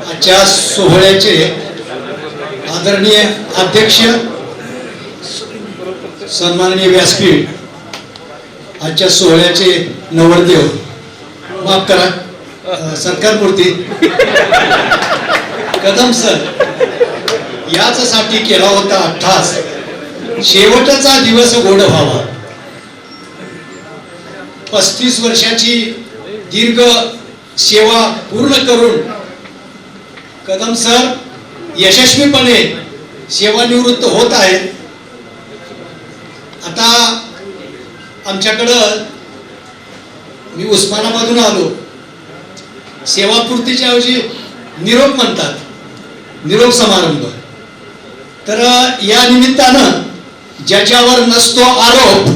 आजच्या सोहळ्याचे आदरणीय अध्यक्ष सन्माननीय व्यासपीठ, आजच्या सोहळ्याचे नवरदेव, माफ करा सत्कारमूर्ती कदम सर, यासाठी केला होता अट्टास शेवटचा दिवस गोड व्हावा. 35 वर्षाची दीर्घ सेवा पूर्ण करून कदम सर यशस्वीपणे सेवानिवृत्त होत आहेत. आता आमच्याकडं मी उस्मानाबादून आलो, सेवापूर्तीच्या ऐवजी निरोप म्हणतात, निरोप समारंभ. तर या निमित्तानं ज्याच्यावर नसतो आरोप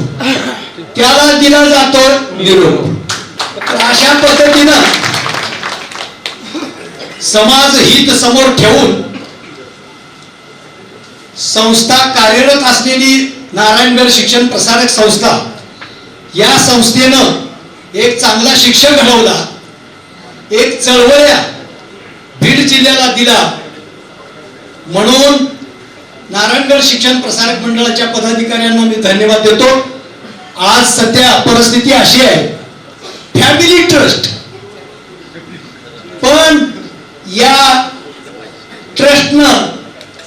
त्याला दिला जातो निरोप. तर अशा पद्धतीनं समाज हित समोर ठेवून संस्था कार्यरत असलेली नारायणगड शिक्षण प्रसारक संस्था, या संस्थेनं एक चांगला शिक्षक घडवला, एक चळवळ्या बीड जिल्ह्याला दिला. म्हणून नारायणगड शिक्षण प्रसारक मंडळाच्या पदाधिकाऱ्यांना मी धन्यवाद देतो. आज सध्या परिस्थिती अशी आहे, फॅमिली ट्रस्ट, पण या ट्रस्टनं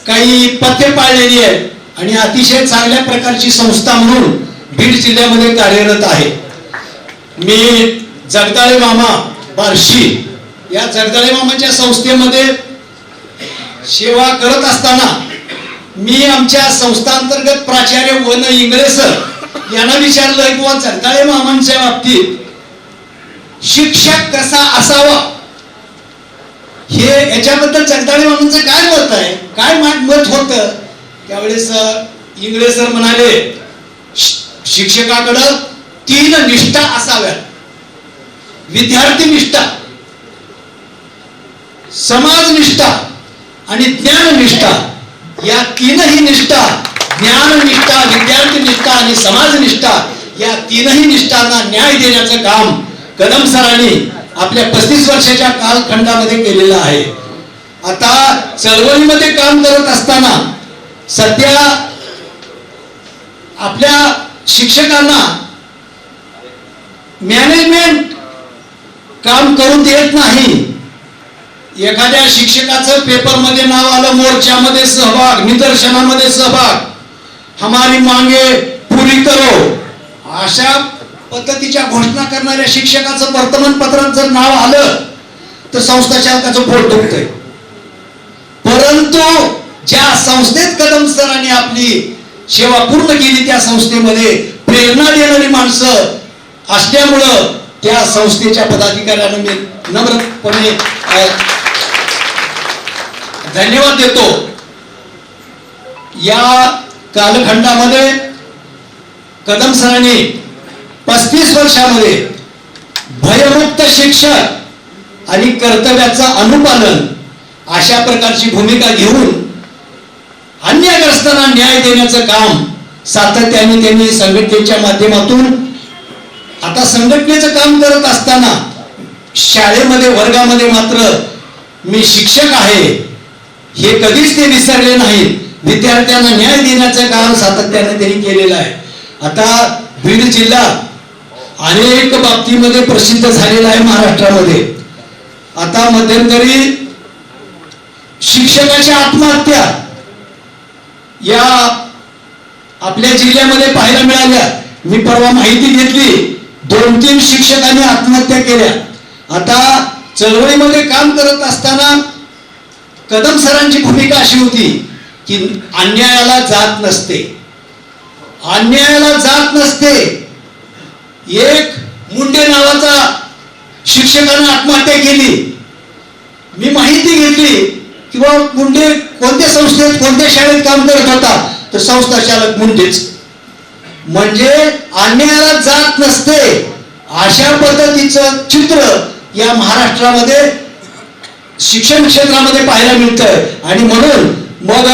काही पथ्य पाळलेली आहे आणि अतिशय चांगल्या प्रकारची संस्था म्हणून बीड जिल्ह्यामध्ये कार्यरत आहे. मी जगदाळे मामा बार्शी या जगदाळे मामाच्या संस्थेमध्ये सेवा करत असताना मी आमच्या संस्थांतर्गत प्राचार्य वन इंगळे सर यांना विचारलं किंवा जगदाळे मामांच्या बाबतीत शिक्षक कसा असावा, हे याच्याबद्दल जगदाळे मामांचं काय मत आहे, काय मत होतं. त्यावेळेस इंगळे सर म्हणाले, शिक्षकाकडं 3 निष्ठा असाव्यात: विद्यार्थी निष्ठा, समाज निष्ठा आणि ज्ञान निष्ठा. या 3ही निष्ठा, ज्ञान निष्ठा, विद्यार्थी निष्ठा आणि समाज निष्ठा, या 3ही निष्ठांना न्याय देण्याचं काम कदम सरांनी आपल्या 35 वर्षाच्या कालखंडामध्ये केलेलं आहे. आता चळवळीमध्ये काम करत असताना सध्या आपल्या शिक्षकांना मॅनेजमेंट काम करून देत नाही. एखाद्या शिक्षकाचं पेपरमध्ये नाव आलं, मोर्चामध्ये सहभाग, निदर्शनामध्ये सहभाग, हमारी मांगे पुरी करो, अशा पद्धतीच्या घोषणा करणाऱ्या शिक्षकाचं वर्तमानपत्रात जर नाव आलं तर संस्था चालकाचं पोट दुखतंय. परंतु ज्या संस्थेत कदम सरांनी आपली सेवा पूर्ण केली, त्या संस्थेमध्ये प्रेरणा देणारी माणसं असल्यामुळं त्या संस्थेच्या पदाधिकाऱ्यांना मी नम्रपणे धन्यवाद देतो. या कालखंडामध्ये कदम सरांनी 35 वर्षामध्ये भयमुक्त शिक्षक आणि कर्तव्याचं अनुपालन अशा प्रकारची भूमिका घेऊन अन्यायग्रस्तांना न्याय देण्याचं काम सातत्याने त्यांनी संघटनेच्या माध्यमातून, आता संघटनेचं काम करत असताना शाळेमध्ये वर्गामध्ये मात्र मी शिक्षक आहे हे कधीच ते विसरले नाहीत. विद्यार्थ्यांना न्याय देण्याचं काम सातत्याने त्यांनी केलेलं आहे. आता बीड जिल्हा अनेक बाबतीमध्ये प्रसिद्ध झालेला आहे महाराष्ट्रामध्ये. आता मध्यंतरी शिक्षकाच्या आत्महत्या या आपल्या जिल्ह्यामध्ये पाहायला मिळाल्या. मी परवा माहिती घेतली, 2-3 शिक्षकांनी आत्महत्या केल्या. आता चळवळीमध्ये काम करत असताना कदम सरांची भूमिका अशी होती की अन्यायाला जात नसते, अन्यायाला जात नसते. एक मुंडे नावाचा शिक्षकाने आत्महत्या केली. मी माहिती घेतली किंवा मुंडे कोणत्या संस्थेत कोणत्या शाळेत काम करत होता, तर संस्था चालक मुंडेच. म्हणजे अन्यायाला जात नसते, अशा पद्धतीचं चित्र या महाराष्ट्रामध्ये शिक्षण क्षेत्रामध्ये पाहायला मिळतंय. आणि म्हणून मग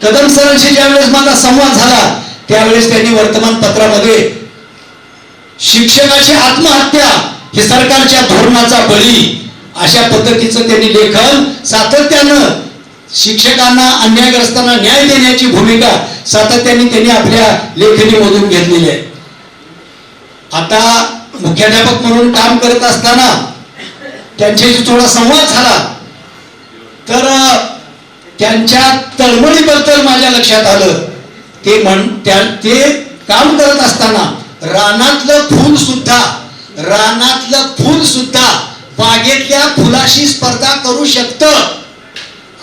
कदम सरांशी ज्यावेळेस माझा संवाद झाला त्यावेळेस त्यांनी वर्तमानपत्रामध्ये शिक्षकाची आत्महत्या हे सरकारच्या धोरणाचा बळी अशा पद्धतीचं त्यांनी लेखन सातत्यानं शिक्षकांना अन्यायग्रस्तांना न्याय देण्याची भूमिका सातत्याने त्यांनी आपल्या लेखणीमधून घेतलेली आहे. आता मुख्याध्यापक म्हणून काम करत असताना त्यांच्याशी थोडा संवाद झाला तर त्यांच्या तळमळीबद्दल माझ्या लक्षात आलं. ते काम करत असताना रानातलं फूल सुद्धा बागेतल्या फुलाशी स्पर्धा करू शकतं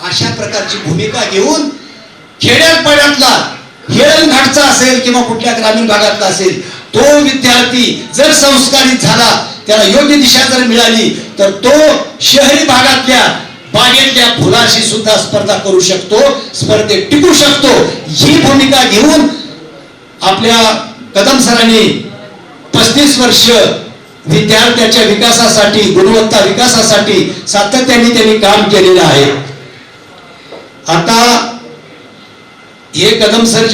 अशा प्रकारची भूमिका घेऊन खेड्यापाड्यातला हेळणघाटचा असेल किंवा कुठल्या ग्रामीण भागातला असेल तो विद्यार्थी जर संस्कारित झाला, त्याला योग्य दिशा जर मिळाली तर तो शहरी भागातल्या बागेतल्या फुलाशी सुद्धा स्पर्धा करू शकतो, स्पर्धेत टिकू शकतो. ही भूमिका घेऊन आपल्या कदम सरांनी 35 वर्ष विद्यार्थ्याच्या विकासासाठी, गुणवत्ता विकासासाठी सातत्याने त्यांनी काम केलेलं आहे. आता हे कदम सर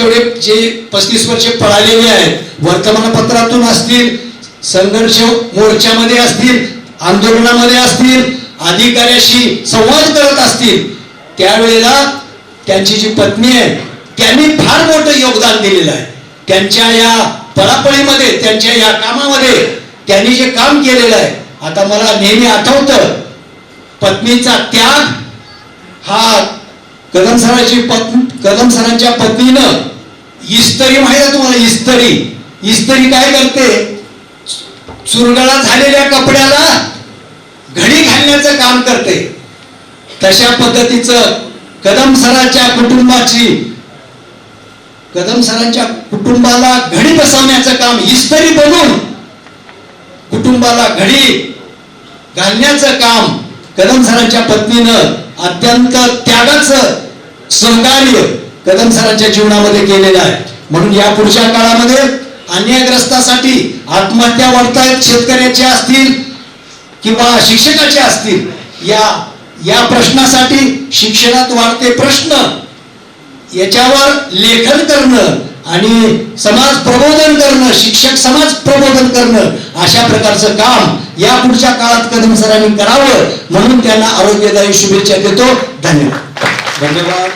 जे 35 वर्षे पळालेले आहेत, वर्तमानपत्रातून असतील, संघर्ष मोर्चामध्ये असतील, आंदोलनामध्ये असतील, अधिकाऱ्याशी संवाद करत असतील, त्यावेळेला त्यांची जी पत्नी आहे त्यांनी फार मोठं योगदान दिलेलं आहे. त्यांच्या या पळापळीमध्ये, त्यांच्या या कामामध्ये त्यांनी जे काम केलेलं आहे. आता मला नेहमी आठवतं पत्नीचा त्याग हा कदम सरांच्या पत्नीनं इस्त्री माहिती आहे तुम्हाला? इस्त्री काय करते? चुरगळा झालेल्या कपड्याला घडी घालण्याचं काम करते. तशा पद्धतीचं कदम सरांच्या कुटुंबाला घडी बसवण्याचं काम, इस्त्री बनवून कुटुंबाला घडी घालण्याचं काम कदम सरांच्या पत्नीनं अत्यंत त्यागाचं सहकार्य कदम सरांच्या जीवनामध्ये केलेलं आहे. म्हणून या पुढच्या काळामध्ये अन्यायग्रस्तासाठी आत्महत्या वाढतायत, शेतकऱ्याच्या असतील किंवा शिक्षकाचे असतील, या प्रश्नासाठी शिक्षणात वाढते प्रश्न याच्यावर लेखन करणं आणि समाज प्रबोधन करणं, शिक्षक समाज प्रबोधन करणं अशा प्रकारचं काम या पुढच्या काळात कदम सरांनी करावं म्हणून त्यांना आरोग्यदायी शुभेच्छा देतो. धन्यवाद.